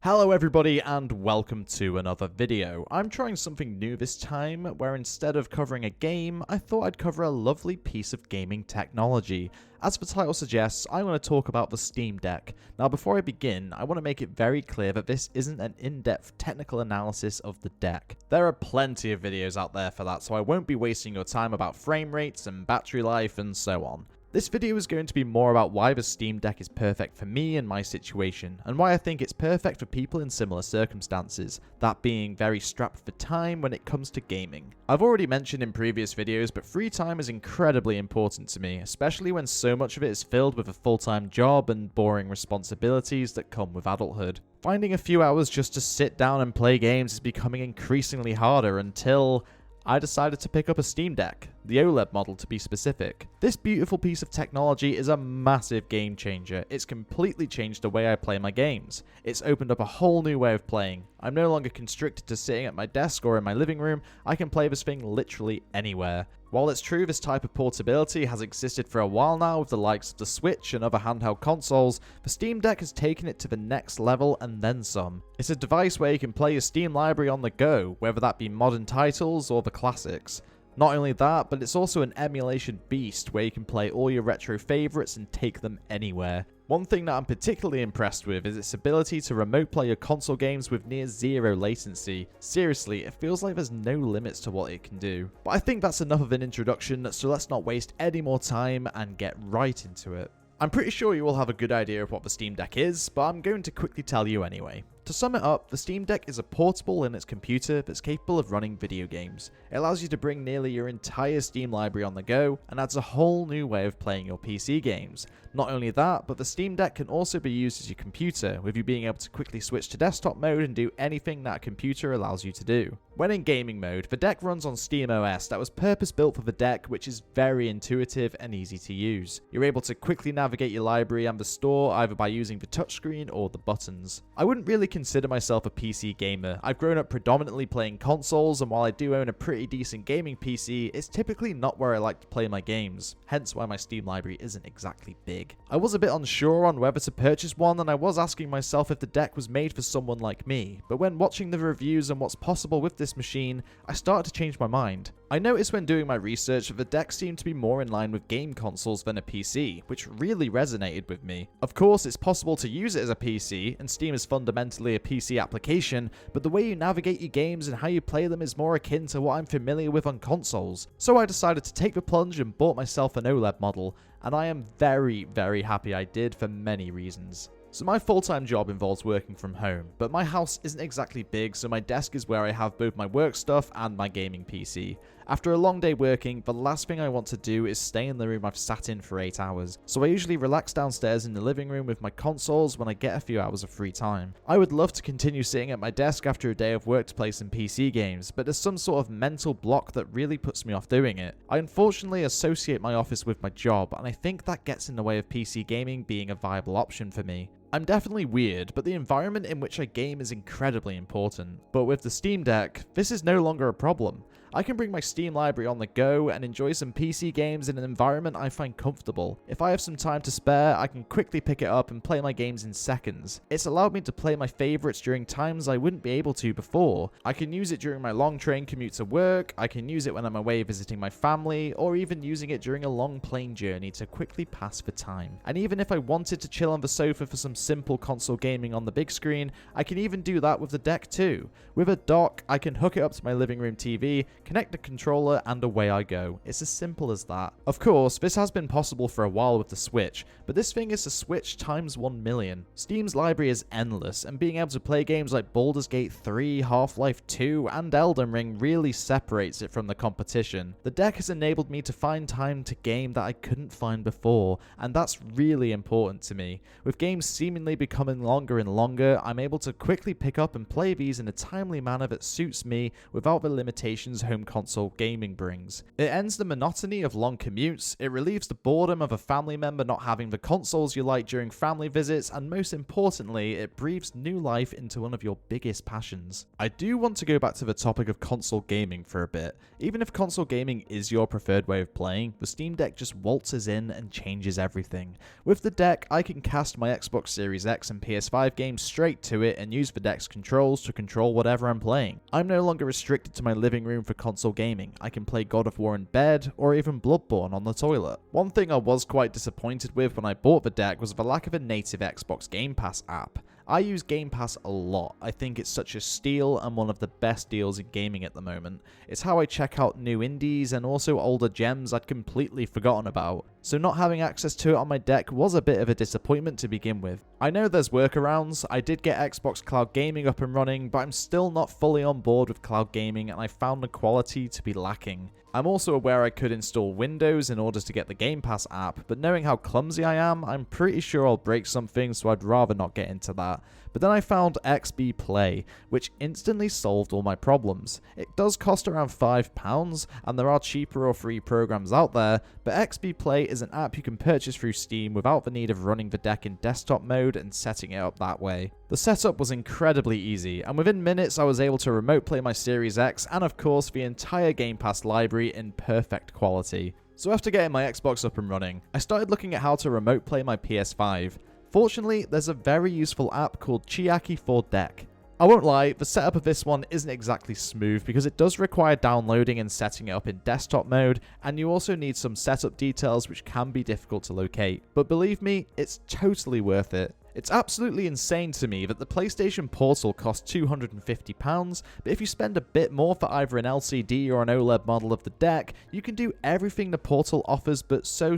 Hello everybody and welcome to another video. I'm trying something new this time, where instead of covering a game, I thought I'd cover a lovely piece of gaming technology. As the title suggests, I want to talk about the Steam Deck. Now before I begin, I want to make it very clear that this isn't an in-depth technical analysis of the deck. There are plenty of videos out there for that, so I won't be wasting your time about frame rates and battery life and so on. This video is going to be more about why the Steam Deck is perfect for me and my situation, and why I think it's perfect for people in similar circumstances, that being very strapped for time when it comes to gaming. I've already mentioned in previous videos, but free time is incredibly important to me, especially when so much of it is filled with a full-time job and boring responsibilities that come with adulthood. Finding a few hours just to sit down and play games is becoming increasingly harder until I decided to pick up a Steam Deck, the OLED model to be specific. This beautiful piece of technology is a massive game changer. It's completely changed the way I play my games. It's opened up a whole new way of playing. I'm no longer constricted to sitting at my desk or in my living room. I can play this thing literally anywhere. While it's true this type of portability has existed for a while now with the likes of the Switch and other handheld consoles, the Steam Deck has taken it to the next level and then some. It's a device where you can play your Steam library on the go, whether that be modern titles or the classics. Not only that, but it's also an emulation beast where you can play all your retro favourites and take them anywhere. One thing that I'm particularly impressed with is its ability to remote play your console games with near zero latency. Seriously, it feels like there's no limits to what it can do. But I think that's enough of an introduction, so let's not waste any more time and get right into it. I'm pretty sure you all have a good idea of what the Steam Deck is, but I'm going to quickly tell you anyway. To sum it up, the Steam Deck is a portable Linux computer that's capable of running video games. It allows you to bring nearly your entire Steam library on the go, and adds a whole new way of playing your PC games. Not only that, but the Steam Deck can also be used as your computer, with you being able to quickly switch to desktop mode and do anything that a computer allows you to do. When in gaming mode, the deck runs on SteamOS that was purpose-built for the deck, which is very intuitive and easy to use. You're able to quickly navigate your library and the store either by using the touchscreen or the buttons. I wouldn't really consider myself a PC gamer. I've grown up predominantly playing consoles, and while I do own a pretty decent gaming PC, it's typically not where I like to play my games, hence why my Steam library isn't exactly big. I was a bit unsure on whether to purchase one, and I was asking myself if the deck was made for someone like me, but when watching the reviews and what's possible with this machine, I started to change my mind. I noticed when doing my research that the deck seemed to be more in line with game consoles than a PC, which really resonated with me. Of course, it's possible to use it as a PC, and Steam is fundamentally a PC application, but the way you navigate your games and how you play them is more akin to what I'm familiar with on consoles. So I decided to take the plunge and bought myself an OLED model, and I am very happy I did for many reasons. So my full-time job involves working from home, but my house isn't exactly big, so my desk is where I have both my work stuff and my gaming PC. After a long day working, the last thing I want to do is stay in the room I've sat in for 8 hours, so I usually relax downstairs in the living room with my consoles when I get a few hours of free time. I would love to continue sitting at my desk after a day of work to play some PC games, but there's some sort of mental block that really puts me off doing it. I unfortunately associate my office with my job, and I think that gets in the way of PC gaming being a viable option for me. I'm definitely weird, but the environment in which I game is incredibly important. But with the Steam Deck, this is no longer a problem. I can bring my Steam library on the go and enjoy some PC games in an environment I find comfortable. If I have some time to spare, I can quickly pick it up and play my games in seconds. It's allowed me to play my favorites during times I wouldn't be able to before. I can use it during my long train commute to work, I can use it when I'm away visiting my family, or even using it during a long plane journey to quickly pass the time. And even if I wanted to chill on the sofa for some simple console gaming on the big screen, I can even do that with the deck too. With a dock, I can hook it up to my living room TV, connect the controller, and away I go. It's as simple as that. Of course, this has been possible for a while with the Switch, but this thing is a Switch times 1 million. Steam's library is endless, and being able to play games like Baldur's Gate 3, Half-Life 2, and Elden Ring really separates it from the competition. The deck has enabled me to find time to game that I couldn't find before, and that's really important to me. With games seemingly becoming longer and longer, I'm able to quickly pick up and play these in a timely manner that suits me without the limitations home home console gaming brings. It ends the monotony of long commutes, it relieves the boredom of a family member not having the consoles you like during family visits, and most importantly, it breathes new life into one of your biggest passions. I do want to go back to the topic of console gaming for a bit. Even if console gaming is your preferred way of playing, the Steam Deck just waltzes in and changes everything. With the deck, I can cast my Xbox Series X and PS5 games straight to it and use the deck's controls to control whatever I'm playing. I'm no longer restricted to my living room for console gaming. I can play God of War in bed, or even Bloodborne on the toilet. One thing I was quite disappointed with when I bought the deck was the lack of a native Xbox Game Pass app. I use Game Pass a lot. I think it's such a steal and one of the best deals in gaming at the moment. It's how I check out new indies and also older gems I'd completely forgotten about. So not having access to it on my deck was a bit of a disappointment to begin with. I know there's workarounds. I did get Xbox Cloud Gaming up and running, but I'm still not fully on board with cloud gaming and I found the quality to be lacking. I'm also aware I could install Windows in order to get the Game Pass app, but knowing how clumsy I am, I'm pretty sure I'll break something, so I'd rather not get into that. But then I found XB Play, which instantly solved all my problems. It does cost around £5, and there are cheaper or free programs out there, but XB Play is an app you can purchase through Steam without the need of running the deck in desktop mode and setting it up that way. The setup was incredibly easy, and within minutes I was able to remote play my Series X and of course the entire Game Pass library in perfect quality. So after getting my Xbox up and running, I started looking at how to remote play my PS5. Fortunately, there's a very useful app called Chiaki for Deck. I won't lie, the setup of this one isn't exactly smooth because it does require downloading and setting it up in desktop mode, and you also need some setup details which can be difficult to locate. But believe me, it's totally worth it. It's absolutely insane to me that the PlayStation Portal costs £250, but if you spend a bit more for either an LCD or an OLED model of the deck, you can do everything the Portal offers but so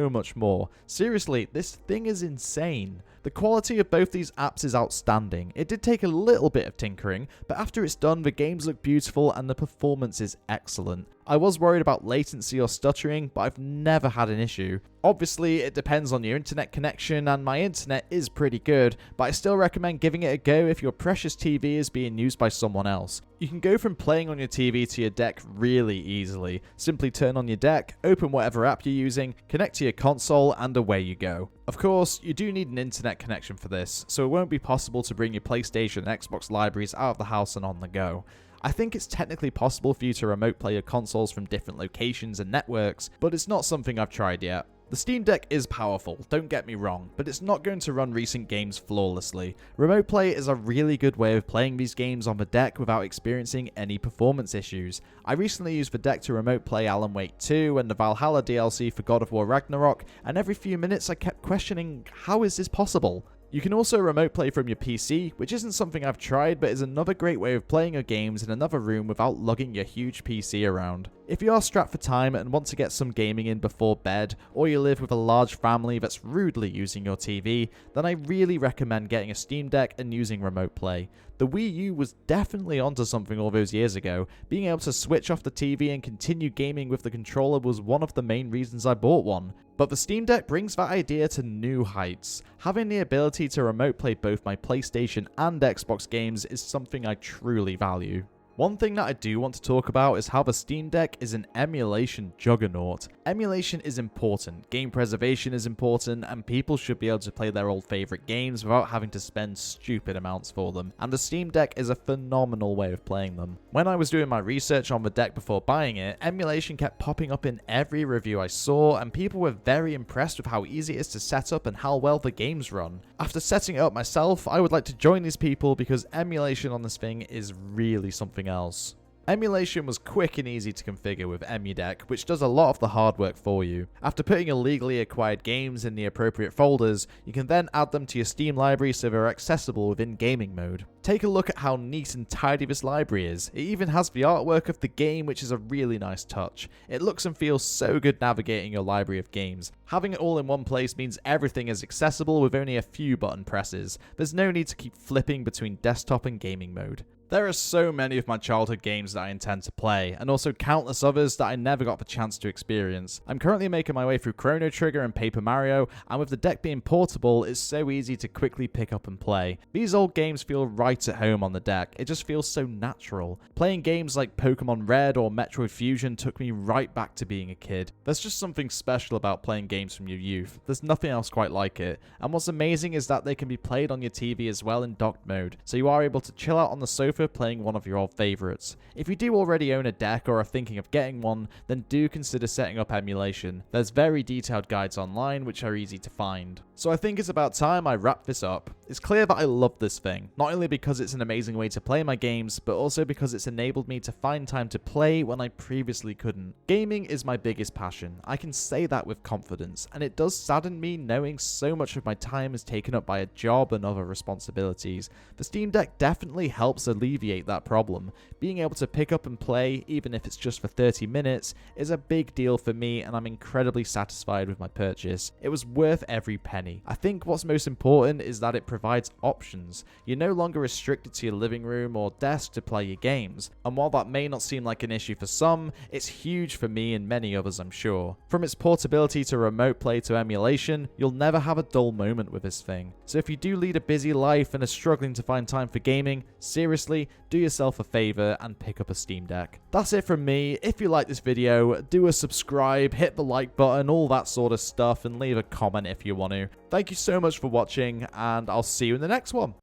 much more. Seriously, this thing is insane. The quality of both these apps is outstanding. It did take a little bit of tinkering, but after it's done, the games look beautiful and the performance is excellent. I was worried about latency or stuttering, but I've never had an issue. Obviously, it depends on your internet connection, and my internet is pretty good, but I still recommend giving it a go if your precious TV is being used by someone else. You can go from playing on your TV to your deck really easily. Simply turn on your deck, open whatever app you're using, connect to your console, and away you go. Of course, you do need an internet connection for this, so it won't be possible to bring your PlayStation and Xbox libraries out of the house and on the go. I think it's technically possible for you to remote play your consoles from different locations and networks, but it's not something I've tried yet. The Steam Deck is powerful, don't get me wrong, but it's not going to run recent games flawlessly. Remote play is a really good way of playing these games on the deck without experiencing any performance issues. I recently used the deck to remote play Alan Wake 2 and the Valhalla DLC for God of War Ragnarok, and every few minutes I kept questioning, how is this possible? You can also remote play from your PC, which isn't something I've tried, but is another great way of playing your games in another room without lugging your huge PC around. If you are strapped for time and want to get some gaming in before bed, or you live with a large family that's rudely using your TV, then I really recommend getting a Steam Deck and using remote play. The Wii U was definitely onto something all those years ago. Being able to switch off the TV and continue gaming with the controller was one of the main reasons I bought one. But the Steam Deck brings that idea to new heights. Having the ability to remote play both my PlayStation and Xbox games is something I truly value. One thing that I do want to talk about is how the Steam Deck is an emulation juggernaut. Emulation is important, game preservation is important, and people should be able to play their old favourite games without having to spend stupid amounts for them, and the Steam Deck is a phenomenal way of playing them. When I was doing my research on the deck before buying it, emulation kept popping up in every review I saw, and people were very impressed with how easy it is to set up and how well the games run. After setting it up myself, I would like to join these people because emulation on this thing is really something else. Emulation was quick and easy to configure with EmuDeck, which does a lot of the hard work for you. After putting your legally acquired games in the appropriate folders, you can then add them to your Steam library so they're accessible within gaming mode. Take a look at how neat and tidy this library is. It even has the artwork of the game, which is a really nice touch. It looks and feels so good navigating your library of games. Having it all in one place means everything is accessible with only a few button presses. There's no need to keep flipping between desktop and gaming mode. There are so many of my childhood games that I intend to play, and also countless others that I never got the chance to experience. I'm currently making my way through Chrono Trigger and Paper Mario, and with the deck being portable, it's so easy to quickly pick up and play. These old games feel right at home on the deck, it just feels so natural. Playing games like Pokemon Red or Metroid Fusion took me right back to being a kid. There's just something special about playing games from your youth. There's nothing else quite like it, and what's amazing is that they can be played on your TV as well in docked mode, so you are able to chill out on the sofa playing one of your old favorites. If you do already own a deck or are thinking of getting one, then do consider setting up Emulation. There's very detailed guides online which are easy to find. So I think it's about time I wrap this up. It's clear that I love this thing, not only because it's an amazing way to play my games, but also because it's enabled me to find time to play when I previously couldn't. Gaming is my biggest passion, I can say that with confidence, and it does sadden me knowing so much of my time is taken up by a job and other responsibilities. The Steam Deck definitely helps alleviate that problem. Being able to pick up and play, even if it's just for 30 minutes, is a big deal for me, and I'm incredibly satisfied with my purchase. It was worth every penny. I think what's most important is that it provides options. You're no longer restricted to your living room or desk to play your games, and while that may not seem like an issue for some, it's huge for me and many others, I'm sure. From its portability to remote play to emulation, you'll never have a dull moment with this thing. So if you do lead a busy life and are struggling to find time for gaming, seriously, do yourself a favor and pick up a Steam Deck. That's it from me. If you like this video, do a subscribe, hit the like button, all that sort of stuff, and leave a comment if you want to. Thank you so much for watching, and I'll see you in the next one.